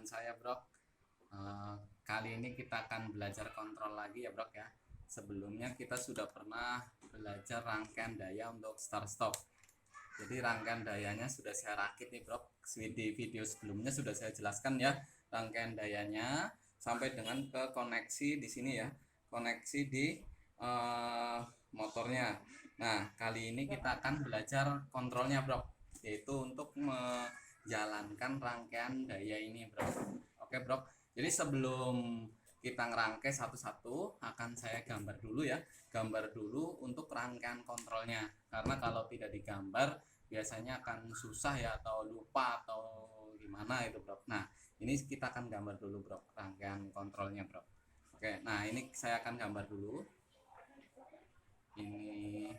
saya, Bro. Kali ini kita akan belajar kontrol lagi ya, Bro ya. Sebelumnya kita sudah pernah belajar rangkaian daya untuk start stop. Jadi rangkaian dayanya sudah saya rakit nih, Bro. Di video sebelumnya sudah saya jelaskan ya rangkaian dayanya sampai dengan ke koneksi di sini ya. Koneksi di motornya. Nah, kali ini kita akan belajar kontrolnya, Bro, yaitu untuk menjalankan rangkaian daya ini, Bro. Oke, Bro. Jadi sebelum kita ngerangkai satu-satu, akan saya gambar dulu ya. Gambar dulu untuk rangkaian kontrolnya. Karena kalau tidak digambar, biasanya akan susah ya, atau lupa atau gimana itu, Bro. Nah, ini kita akan gambar dulu, Bro, rangkaian kontrolnya, Bro. Oke, nah ini saya akan gambar dulu. Ini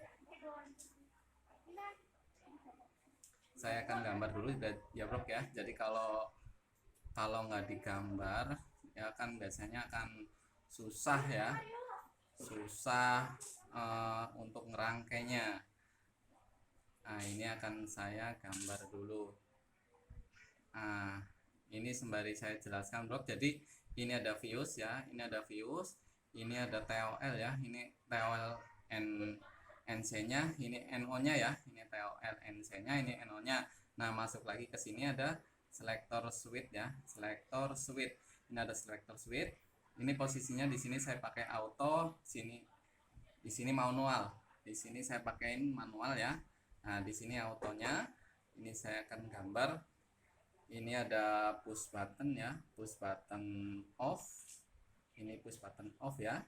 saya akan gambar dulu ya, Bro ya. Jadi kalau nggak digambar ya kan biasanya akan susah ya, susah untuk ngerangkainya. Nah, ini akan saya gambar dulu. Nah, ini sembari saya jelaskan, Bro. Jadi ini ada fuse ya, ini ada fuse, ini ada TOL ya, ini TOL NC-nya, ini NO-nya ya, ini TOL NC-nya, ini NO-nya. Nah, masuk lagi ke sini ada selektor switch ya, selektor switch. Ini ada selektor switch. Ini posisinya di sini saya pakai auto, di sini manual. Di sini saya pakaiin manual ya. Nah, di sini autonya. Ini saya akan gambar. Ini ada push button ya, push button off. Ini push button off ya.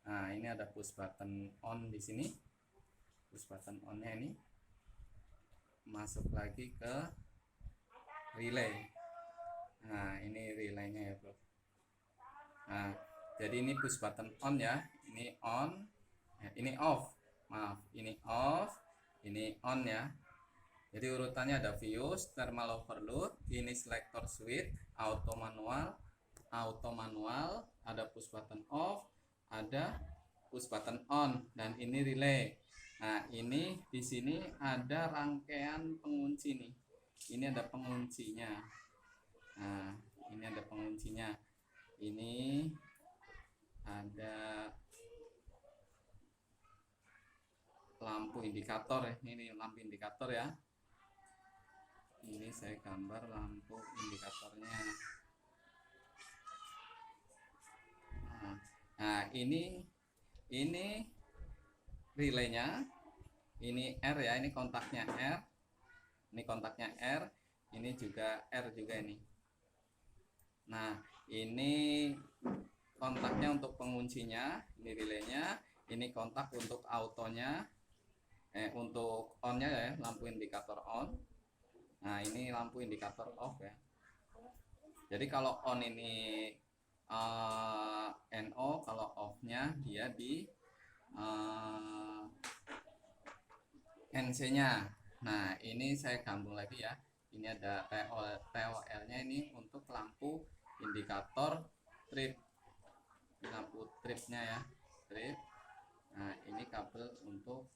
Nah, ini ada push button on di sini. Push button on-nya ini masuk lagi ke relay. Nah, ini relaynya ya, Bro. Nah, jadi ini push button on ya, ini on, ini off. Maaf, ini off, ini on ya. Jadi urutannya ada fuse, thermal overload, ini selector switch, auto manual, ada push button off, ada push button on, dan ini relay. Nah, ini di sini ada rangkaian pengunci nih. Ini ada penguncinya. Nah, ini ada penguncinya. Ini ada lampu indikator ya. Ini lampu indikator ya. Ini saya gambar lampu indikatornya. Nah, ini relaynya. Ini R ya, ini kontaknya R. Ini kontaknya R. Ini juga R juga ini. Nah, ini kontaknya untuk penguncinya, ini relaynya, ini kontak untuk autonya, untuk onnya ya, lampu indikator on. Nah, ini lampu indikator off ya. Jadi kalau on ini NO, kalau off-nya dia di NC-nya. Nah, ini saya gabung lagi ya. Ini ada TOL-nya ini untuk lampu indikator trip, lampu tripnya ya, trip. Nah, ini kabel untuk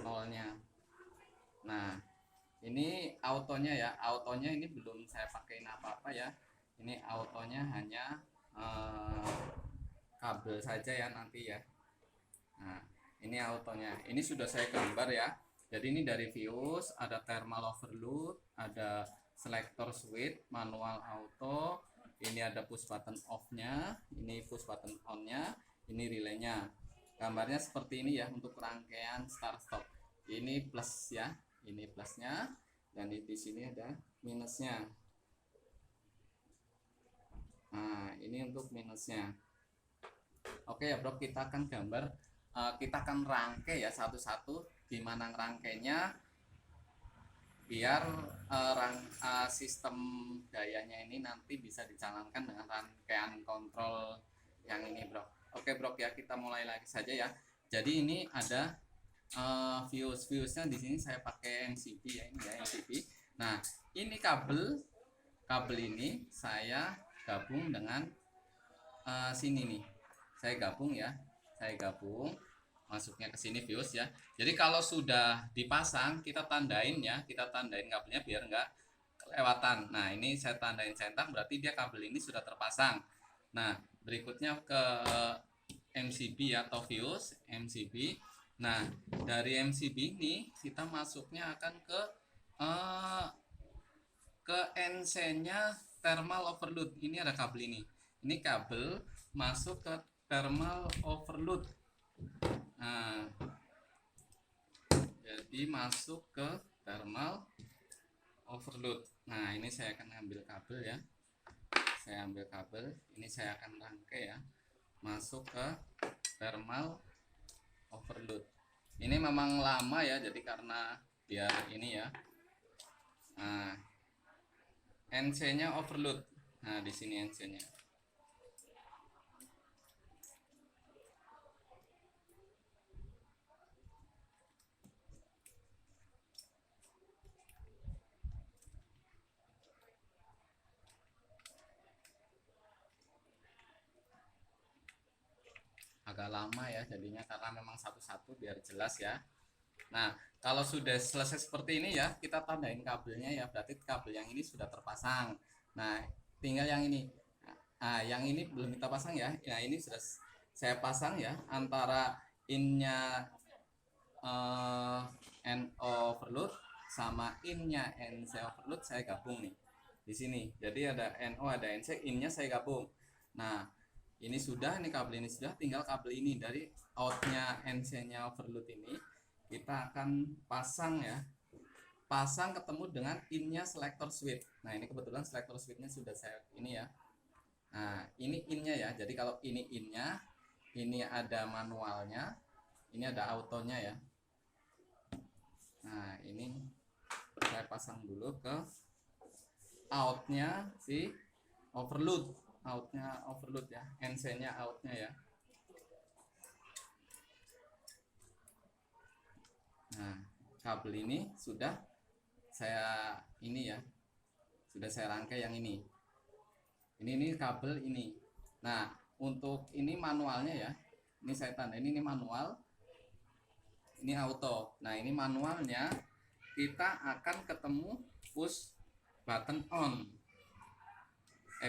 nolnya. Nah, ini autonya ya, autonya ini belum saya pakein apa-apa ya. Ini autonya hanya kabel saja ya nanti ya. Nah, ini autonya, ini sudah saya gambar ya. Jadi ini dari fuse, ada thermal overload, ada selector switch, manual auto, ini ada push button off-nya, ini push button on-nya, ini relaynya. Gambarnya seperti ini ya untuk rangkaian start stop. Ini plus ya, ini plusnya, dan di sini ada minusnya. Nah, ini untuk minusnya. Oke ya, Bro, kita akan gambar, kita akan rangkai ya satu-satu. Gimana ngerangkainya biar sistem dayanya ini nanti bisa dijalankan dengan rangkaian kontrol yang ini, Bro. Oke, Bro ya, kita mulai lagi saja ya. Jadi ini ada fuse-nya di sini saya pakai MCB ya, ini ya MCB. Nah, ini kabel ini saya gabung dengan sini nih. Saya gabung ya. Saya gabung masuknya ke sini fuse ya. Jadi kalau sudah dipasang kita tandain ya, kita tandain kabelnya biar enggak kelewatan. Nah, ini saya tandain centang berarti dia kabel ini sudah terpasang. Nah, berikutnya ke MCB atau fuse MCB. Nah, dari MCB ini kita masuknya akan ke NC-nya thermal overload. Ini ada kabel ini. Ini kabel masuk ke thermal overload. Nah, jadi masuk ke thermal overload. Nah, ini saya akan ambil kabel ya. Saya ambil kabel, ini saya akan rangkai ya. Masuk ke thermal overload. Ini memang lama ya, jadi karena biar ini ya. Nah, NC-nya overload. Nah, di sini NC-nya. Agak lama ya jadinya karena memang satu-satu biar jelas ya. Nah, kalau sudah selesai seperti ini ya, kita tandain kabelnya ya, berarti kabel yang ini sudah terpasang. Nah, tinggal yang ini. Nah, yang ini belum kita pasang ya. Nah, ini sudah saya pasang ya, antara innya NO overload sama innya NC overload saya gabung nih. Di sini. Jadi ada NO, ada NC, innya saya gabung. Nah, ini sudah, ini kabel ini sudah, tinggal kabel ini dari outnya NC-nya overload ini kita akan pasang ya, pasang ketemu dengan innya selector switch. Nah, ini kebetulan selector switchnya sudah saya ini ya. Nah, ini innya ya, jadi kalau ini innya, ini ada manualnya, ini ada autonya ya. Nah, ini saya pasang dulu ke outnya si overload, outnya overload ya, NC-nya outnya ya. Nah, kabel ini sudah saya ini ya, sudah saya rangkai yang ini. Ini kabel ini. Nah, untuk ini manualnya ya, ini saya tanda ini manual, ini auto. Nah, ini manualnya kita akan ketemu push button on.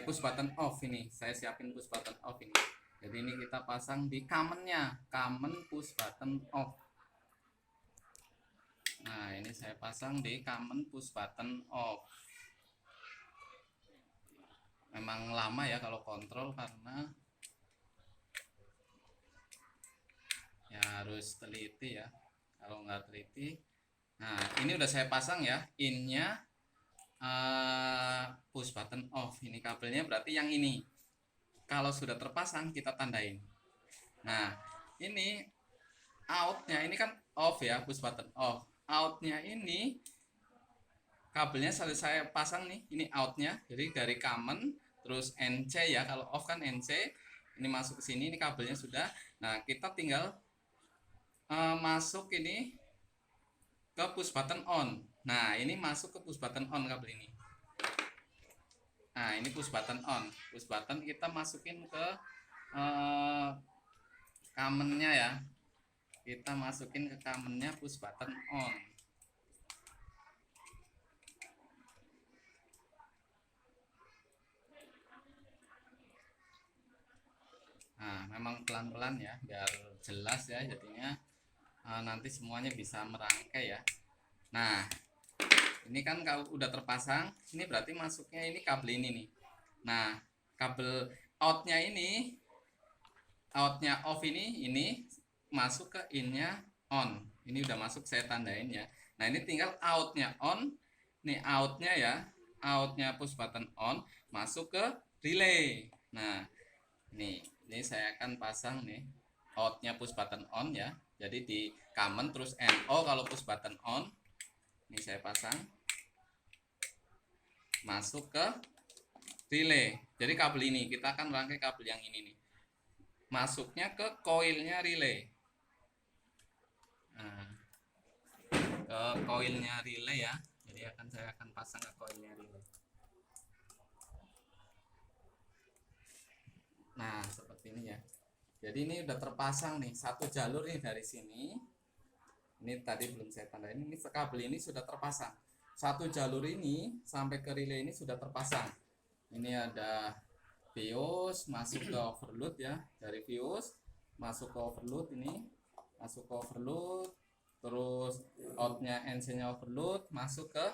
Push button off ini. Saya siapin push button off ini. Jadi ini kita pasang di kamennya, kamen push button off. Nah, ini saya pasang di kamen push button off. Memang lama ya kalau kontrol karena ya harus teliti ya. Kalau nggak teliti, nah ini udah saya pasang ya, innya push button off. Ini kabelnya berarti yang ini. Kalau sudah terpasang kita tandain. Nah, ini outnya ini kan off ya, push button off. Outnya ini kabelnya saya pasang nih, ini outnya. Jadi dari kamen terus NC ya, kalau off kan NC. Ini masuk ke sini, ini kabelnya sudah. Nah, kita tinggal masuk ini ke push button on. Nah, ini masuk ke push button on kabel ini. Nah, ini push button on. Push button kita masukin ke kamennya ya. Kita masukin ke kamennya push button on. Nah, memang pelan-pelan ya, biar jelas ya jadinya. Nanti semuanya bisa merangkai ya. Nah, ini kan kalau udah terpasang, ini berarti masuknya ini kabel ini nih. Nah, kabel outnya ini, outnya off ini masuk ke innya on. Ini udah masuk, saya tandain ya. Nah, ini tinggal outnya on, nih outnya ya, outnya push button on masuk ke relay. Nah, ini saya akan pasang nih outnya push button on ya. Jadi di kamen terus NO kalau push button on. Ini saya pasang masuk ke relay. Jadi kabel ini kita akan rangkai kabel yang ini nih. Masuknya ke koilnya relay. Nah, ke koilnya relay ya. Jadi saya akan pasang ke koilnya relay. Nah, seperti ini ya. Jadi ini udah terpasang nih, satu jalur nih dari sini. Ini tadi belum saya tandain, ini kabel ini sudah terpasang. satu jalur ini sampai ke relay ini sudah terpasang. Ini ada fuse masuk ke overload ya, dari fuse masuk ke overload, ini masuk ke overload, terus outnya NC-nya overload masuk ke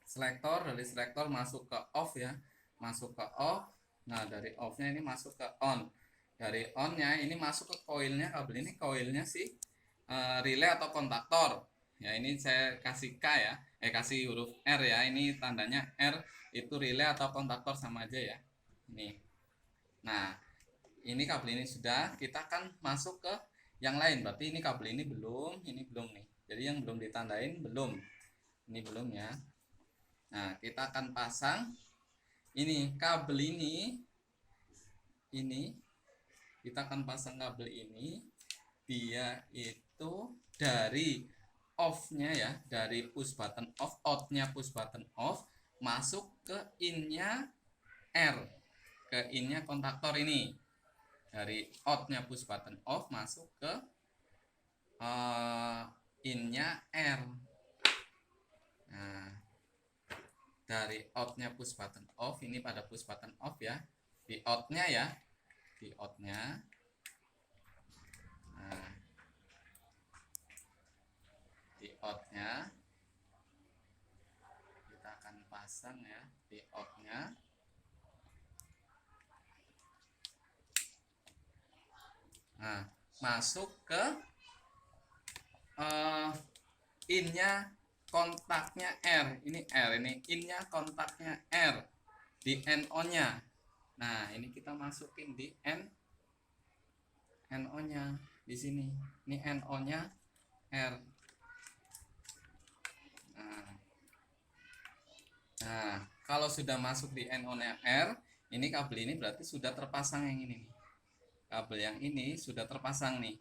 selektor, dari selektor masuk ke off ya, masuk ke off. Nah dari off-nya ini masuk ke on, dari on-nya ini masuk ke koilnya. Kabel ini koilnya sih relay atau kontaktor ya. Ini saya kasih K ya, kasih huruf R ya, ini tandanya R, itu relay atau kontaktor sama aja ya ini. Nah ini kabel ini sudah, kita akan masuk ke yang lain. Berarti ini kabel ini belum nih, jadi yang belum ditandain belum, ini belum ya. Nah kita akan pasang ini kabel ini kita akan pasang kabel ini, dia itu dari off-nya ya, dari push button off, out-nya push button off masuk ke in-nya R, ke in-nya kontaktor ini. Dari out-nya push button off masuk ke in-nya R. Nah dari out-nya push button off, ini pada push button off ya, di out-nya ya, di out-nya. Nah di out-nya kita akan pasang ya, di out-nya. Nah masuk ke in-nya kontaknya R, ini R, ini in-nya kontaknya R di NO-nya. Nah ini kita masukin di NO-nya di sini, ini NO-nya R. Nah kalau sudah masuk di NO-nya R, ini kabel ini berarti sudah terpasang yang ini nih, kabel yang ini sudah terpasang nih.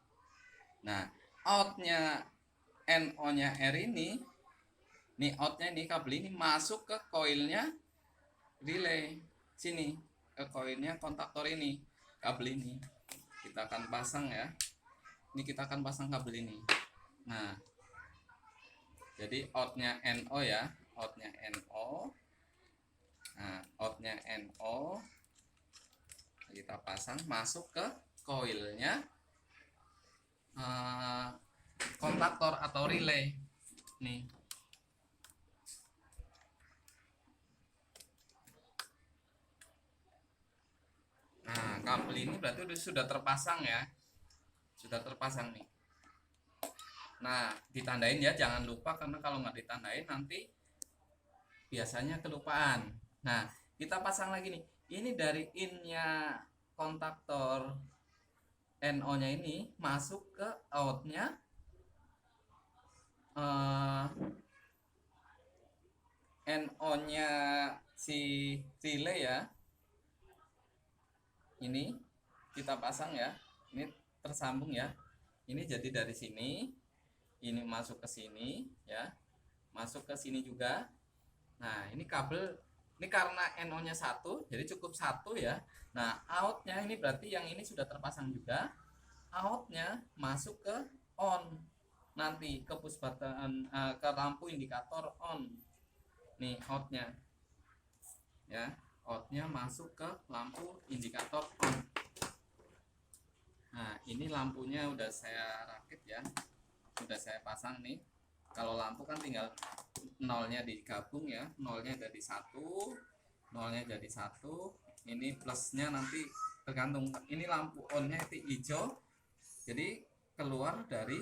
Nah outnya NO-nya R ini, nih outnya ini, kabel ini masuk ke koilnya relay sini, ke koilnya kontaktor ini, kabel ini kita akan pasang ya. Ini kita akan pasang kabel ini. Nah jadi outnya NO ya, outnya NO. Nah outnya NO kita pasang masuk ke koilnya kontaktor atau relay nih. Nah kabel ini berarti sudah terpasang ya, sudah terpasang nih. Nah ditandain ya, jangan lupa, karena kalau nggak ditandain nanti biasanya kelupaan. Nah kita pasang lagi nih, ini dari in-nya kontaktor NO-nya ini masuk ke out-nya NO-nya si relay ya. Ini kita pasang ya, ini tersambung ya. Ini jadi dari sini, ini masuk ke sini ya, masuk ke sini juga. Nah ini kabel ini karena NO-nya satu, jadi cukup satu ya. Nah outnya ini berarti yang ini sudah terpasang juga, outnya masuk ke on, nanti ke push button, ke lampu indikator on nih outnya ya, outnya masuk ke lampu indikator on. Nah ini lampunya udah saya rakit ya, udah saya pasang nih. Kalau lampu kan tinggal nolnya digabung ya, nolnya jadi satu, nolnya jadi satu, ini plusnya nanti tergantung. Ini lampu onnya itu hijau, jadi keluar dari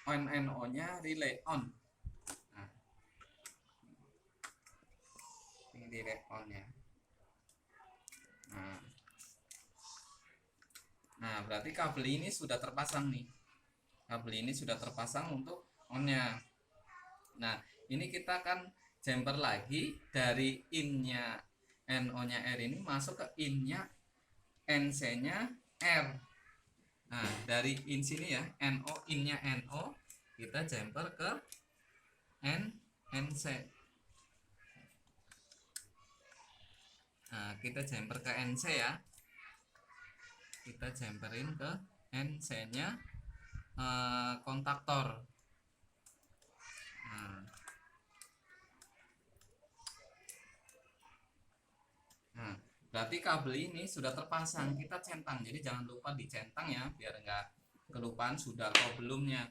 on NO nya relay on. Nah ini relay on ya. Nah berarti kabel ini sudah terpasang nih, kabel ini sudah terpasang untuk onnya. Nah ini kita akan jumper lagi dari in-nya NO-nya R ini masuk ke in-nya NC-nya R. Nah dari in sini ya, NO, in-nya NO, kita jumper ke NC. Nah kita jumper ke NC ya, kita jumperin ke NC-nya kontaktor. Nah berarti kabel ini sudah terpasang, kita centang. Jadi jangan lupa dicentang ya, biar enggak kelupaan sudah atau belumnya.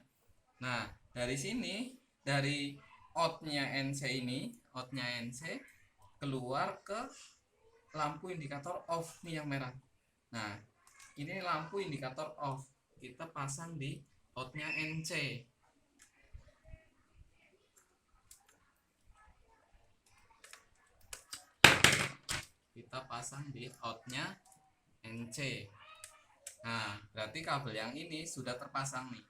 Nah, dari sini, dari outnya NC ini, outnya NC keluar ke lampu indikator off nih yang merah. Nah, ini lampu indikator off, kita pasang di outnya NC. Kita pasang di outnya NC. Nah, berarti kabel yang ini sudah terpasang nih,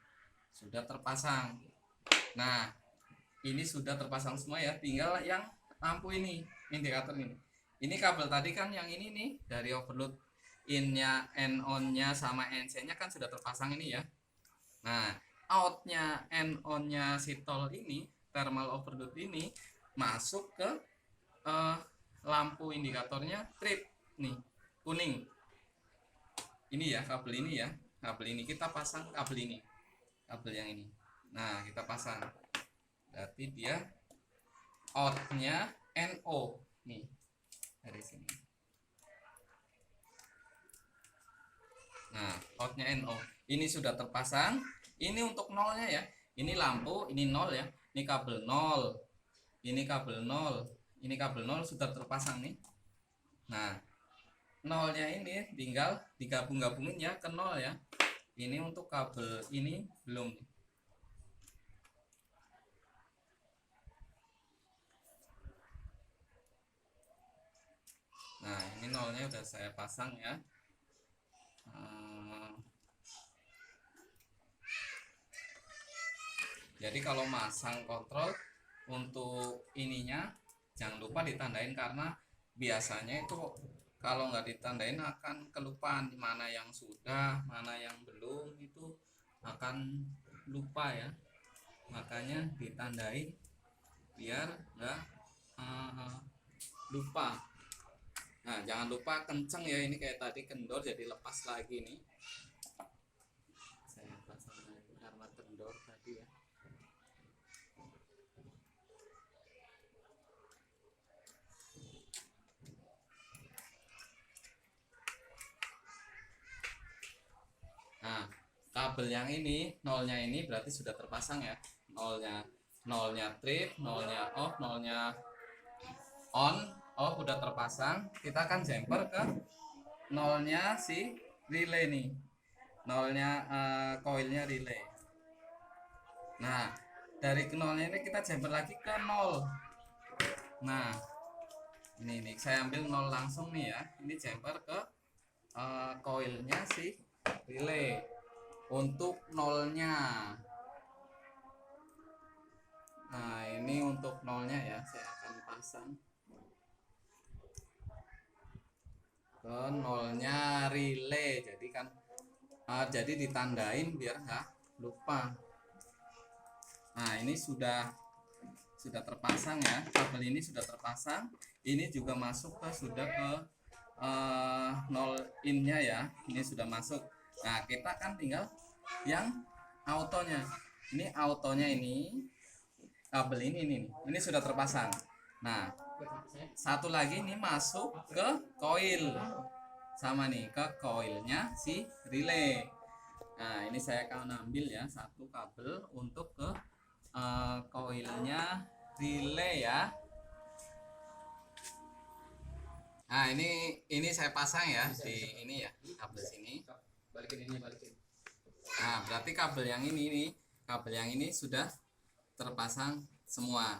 sudah terpasang. Nah, ini sudah terpasang semua ya, tinggal yang lampu ini, indikator ini. Ini kabel tadi kan yang ini nih, dari overload in-nya, and on-nya sama NC-nya kan sudah terpasang ini ya. Nah, out-nya, and on-nya si tol ini, thermal overload ini masuk ke lampu indikatornya trip nih, kuning. Ini ya, kabel ini ya, kabel ini kita pasang, kabel ini, kabel yang ini. Nah, kita pasang, berarti dia outnya NO nih, dari sini. Nah, outnya NO ini sudah terpasang. Ini untuk nolnya ya, ini lampu, ini nol ya, ini kabel nol, ini kabel nol, ini kabel nol sudah terpasang nih. Nah, nolnya ini tinggal digabung-gabungin ya ke nol ya. Ini untuk kabel ini belum. Nah, ini nolnya udah saya pasang ya. Jadi kalau masang kontrol untuk ininya jangan lupa ditandain, karena biasanya itu kalau nggak ditandain akan kelupaan mana yang sudah, mana yang belum, itu akan lupa ya. Makanya ditandain biar nggak lupa. Nah, jangan lupa kenceng ya, ini kayak tadi kendor jadi lepas lagi nih. Saya pasang lagi karena kendor tadi ya. Nah, kabel yang ini, nolnya ini berarti sudah terpasang ya. Nolnya trip, nolnya off, nolnya on, off udah terpasang. Kita akan jumper ke nolnya si relay nih. Nolnya koilnya relay. Nah, dari nolnya ini kita jumper lagi ke nol. Nah, ini nih saya ambil nol langsung nih ya. Ini jumper ke koilnya si relay untuk nolnya. Nah, ini untuk nolnya ya, saya akan pasang ke nolnya relay. Jadi kan jadi ditandain biar nggak lupa. Nah, ini sudah terpasang ya, kabel ini sudah terpasang. Ini juga masuk ke sudah ke nol in-nya ya, ini sudah masuk. Nah, kita kan tinggal yang autonya. Ini autonya ini kabel ini sudah terpasang. Nah, satu lagi ini masuk ke koil sama nih, ke koilnya si relay. Nah, ini saya akan ambil ya satu kabel untuk ke koilnya relay ya. Nah, ini saya pasang ya di ini ya, kabel sini. Balikin. Nah, berarti kabel yang ini sudah terpasang semua.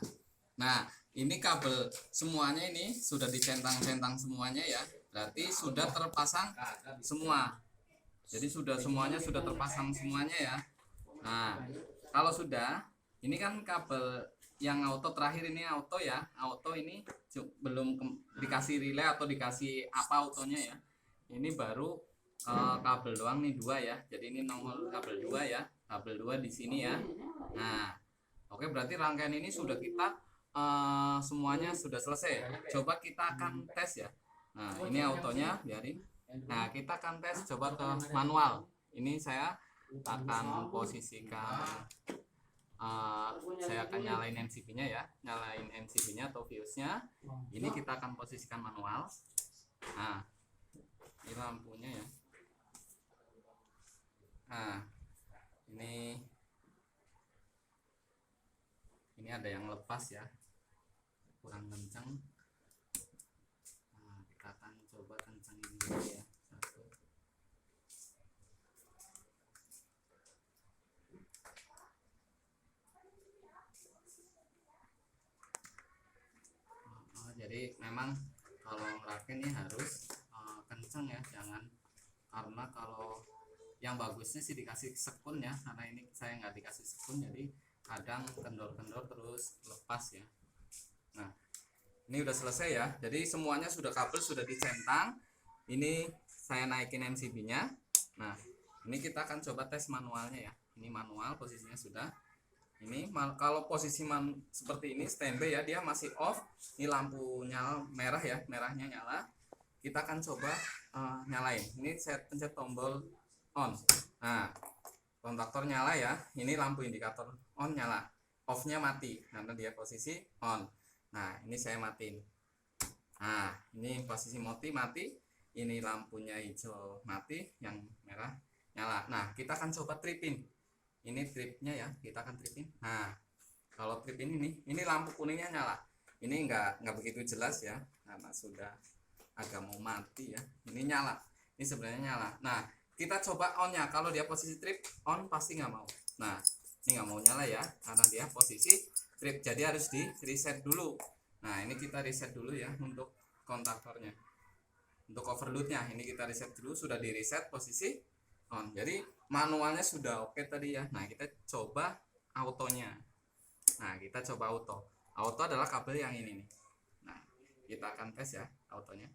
Nah, ini kabel semuanya ini sudah dicentang-centang semuanya ya. Berarti sudah terpasang semua. Jadi semuanya sudah terpasang semuanya ya. Nah, kalau sudah, ini kan kabel yang auto terakhir ini auto ya. Auto ini belum dikasih relay atau dikasih apa autonya ya. Ini baru kabel doang nih, 2 ya. Jadi ini nomor kabel 2 ya. Kabel 2 di sini ya. Nah, oke, berarti rangkaian ini sudah kita semuanya sudah selesai. Coba kita akan tes ya. Nah, ini autonya biarin. Nah, kita akan tes coba ke manual. Ini saya akan posisikan saya akan nyalain MCB nya ya, nyalain MCB nya atau fuse nya. Ini kita akan posisikan manual. Nah, ini lampunya ya. Nah, ini ada yang lepas ya, kurang kencang. Nah, kita akan coba kencangin dulu ya. Satu. Jadi memang kalau ngerakin ini harus kencang ya, jangan, karena kalau yang bagusnya sih dikasih sekun ya, karena ini saya nggak dikasih sekun jadi kadang kendor-kendor terus lepas ya. Nah, ini udah selesai ya, jadi semuanya sudah, kabel sudah dicentang. Ini saya naikin MCB nya. Nah, ini kita akan coba tes manualnya ya. Ini manual, posisinya sudah. Ini kalau posisi seperti ini standby ya, dia masih off. Ini lampunya merah ya, merahnya nyala. Kita akan coba nyalain. Ini saya pencet tombol on. Nah, kontaktor nyala ya. Ini lampu indikator on nyala, off-nya mati karena dia posisi on. Nah, ini saya matiin. Nah, ini posisi mati. Ini lampunya hijau mati, yang merah nyala. Nah, kita akan coba tripin. Ini tripnya ya, kita akan tripin. Nah, kalau tripin ini lampu kuningnya nyala. Ini nggak begitu jelas ya, karena sudah agak mau mati ya. Ini nyala, ini sebenarnya nyala. Nah, kita coba on-nya. Kalau dia posisi trip, on pasti nggak mau. Nah, ini nggak mau nyala ya, karena dia posisi trip. Jadi harus di reset dulu. Nah, ini kita reset dulu ya untuk kontaktornya. Untuk overloadnya, ini kita reset dulu. Sudah di reset posisi on. Jadi manualnya sudah oke tadi ya. Nah, kita coba autonya. Nah, kita coba auto. Auto adalah kabel yang ini nih. Nah, kita akan tes ya autonya.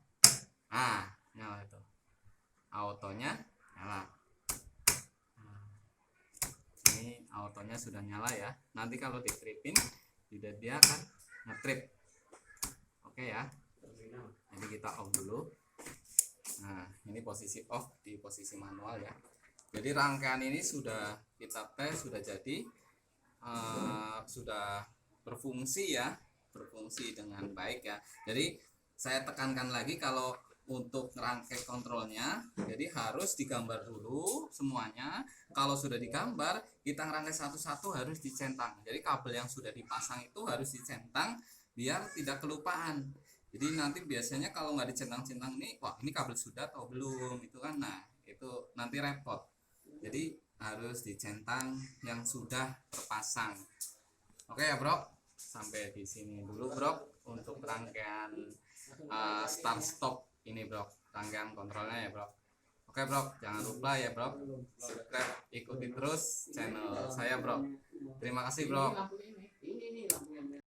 Nah, nyala itu. Autonya nyala. Nah, ini autonya sudah nyala ya. Nanti kalau ditripin, dia akan ngetrip. Oke ya. Jadi kita off dulu. Nah, ini posisi off di posisi manual ya. Jadi rangkaian ini sudah kita tes, sudah jadi, sudah berfungsi ya, berfungsi dengan baik ya. Jadi saya tekankan lagi, kalau untuk rangkai kontrolnya, jadi harus digambar dulu semuanya. Kalau sudah digambar, kita rangkai satu-satu harus dicentang. Jadi kabel yang sudah dipasang itu harus dicentang biar tidak kelupaan. Jadi nanti biasanya kalau nggak dicentang-centang nih, wah ini kabel sudah atau belum, itu kan. Nah, itu nanti repot. Jadi harus dicentang yang sudah terpasang. Oke ya bro, sampai di sini dulu bro untuk rangkaian start stop ini bro, rangkaian kontrolnya ya bro. Oke bro, jangan lupa ya bro, subscribe, ikuti terus channel saya bro. Terima kasih bro.